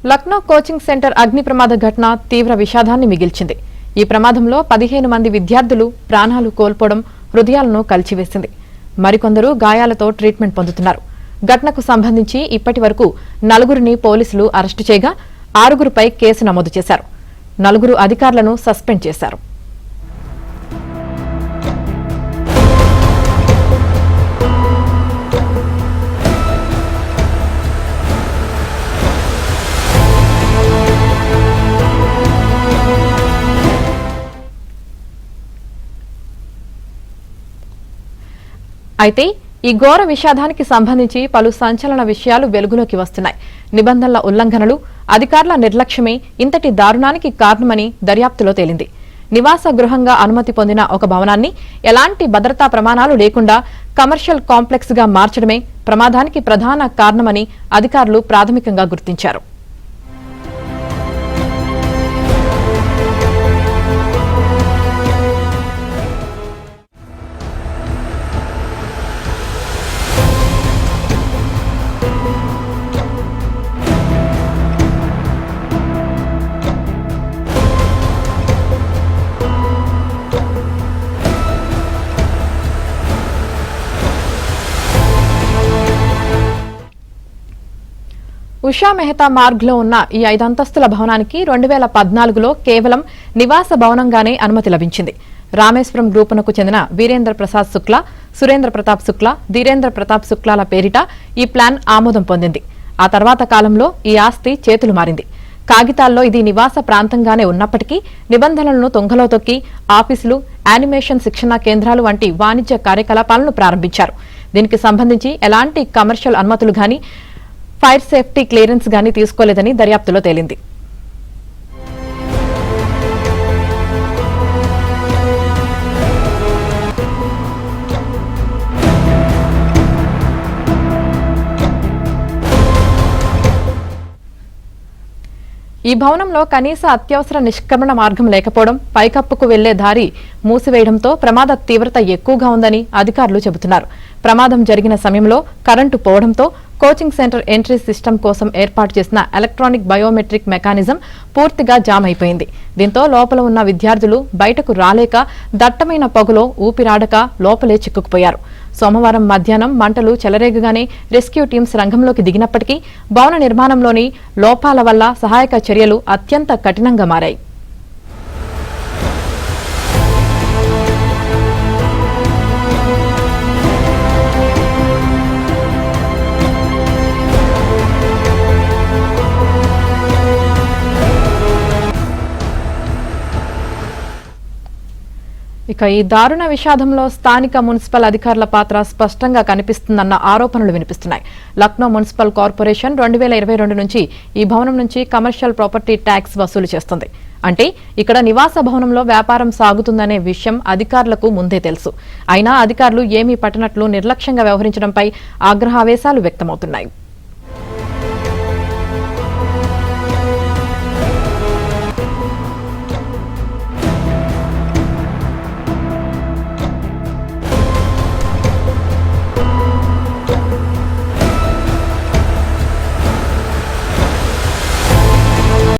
Lucknow coaching centre అగ్ని ప్రమాద ఘటన తీవ్ర విషాదాన్ని మిగిల్చింది. ఈ ప్రమాదంలో 15 మంది విద్యార్థులు ప్రాణాలు కోల్పోవడం హృదయాలను కలిచివేసింది. మరికొందరు గాయాలతో ట్రీట్మెంట్ పొందుతున్నారు. ఘటనకు సంబంధించి ఇప్పటివరకు 4గురిని పోలీసులు అరెస్టు చేయగా 6గురిపై కేసు నమోదు చేశారు. 4 అధికారులను సస్పెండ్ చేశారు. అయితే ఈ ఘోర విషాదానికి సంబంధించి పలు సంచలన విషయాలు వెలుగులోకి వస్తున్నాయి. నిబంధనల ఉల్లంఘనలు, అధికారుల నిర్లక్ష్యమే ఇంతటి దారుణానికి కారణమని దర్యాప్తులో తేలింది. నివాస గృహంగా అనుమతి పొందిన ఒక భవనాన్ని ఎలాంటి భద్రతా ప్రమాణాలు లేకుండా కమర్షియల్ కాంప్లెక్స్ గా మార్చడమే ప్రమాదానికి ప్రధాన కారణమని అధికారులు ప్రాథమికంగా గుర్తించారు. ఉషా మెహతా మార్గ్లో ఉన్న ఈ 5 అంతస్తుల భవనానికి 2014లో కేవలం నివాస భవనంగానే అనుమతి లభించింది. రామేశ్వరం గ్రూపునకు చెందిన వీరేంద్ర ప్రసాద్ శుక్లా, సురేంద్ర ప్రతాప్ శుక్లా, ధీరేంద్ర ప్రతాప్ శుక్లాల పేరిట ఈ ప్లాన్ ఆమోదం పొందింది. ఆ తర్వాత కాలంలో ఈ ఆస్తి చేతులు మారింది. కాగితాల్లో ఇది నివాస ప్రాంతంగానే ఉన్నప్పటికీ నిబంధనలను తొంగలో తొక్కి ఆఫీసులు, యానిమేషన్ శిక్షణా కేంద్రాలు వంటి వాణిజ్య కార్యకలాపాలను ప్రారంభించారు. దీనికి సంబంధించి ఎలాంటి కమర్షియల్ అనుమతులు గాని ఫైర్ సేఫ్టీ క్లియరెన్స్ గానీ తీసుకోలేదని దర్యాప్తులో తేలింది. ఈ భవనంలో కనీస అత్యవసర నిష్క్రమణ మార్గం లేకపోవడం, పైకప్పుకు వెళ్లే దారి మూసివేయడంతో ప్రమాద తీవ్రత ఎక్కువగా ఉందని అధికారులు చెబుతున్నారు. ప్రమాదం జరిగిన సమయంలో కరెంటు పోవడంతో కోచింగ్ సెంటర్ ఎంట్రీ సిస్టమ్ కోసం ఏర్పాటు చేసిన ఎలక్ట్రానిక్ బయోమెట్రిక్ మెకానిజం పూర్తిగా జామ్ అయిపోయింది. దీంతో లోపల ఉన్న విద్యార్థులు బయటకు రాలేక దట్టమైన పొగలో ఊపిరాడక లోపలే చిక్కుకుపోయారు. సోమవారం మధ్యాహ్నం మంటలు చెలరేగగానే రెస్క్యూ టీమ్స్ రంగంలోకి దిగినప్పటికీ భవన నిర్మాణంలోని లోపాల వల్ల సహాయక చర్యలు అత్యంత కఠినంగా మారాయి. ఇక ఈ దారుణ విషాదంలో స్థానిక మున్సిపల్ అధికారుల పాత్ర స్పష్టంగా కనిపిస్తుందన్న ఆరోపణలు వినిపిస్తున్నాయి. లక్నో మున్సిపల్ కార్పొరేషన్ 2022 నుంచి ఈ భవనం నుంచి కమర్షియల్ ప్రాపర్టీ ట్యాక్స్ వసూలు చేస్తుంది. అంటే ఇక్కడ నివాస భవనంలో వ్యాపారం సాగుతుందనే విషయం అధికారులకు ముందే తెలుసు. అయినా అధికారులు ఏమీ పట్టనట్లు నిర్లక్ష్యంగా వ్యవహరించడంపై ఆగ్రహావేశాలు వ్యక్తమవుతున్నాయి.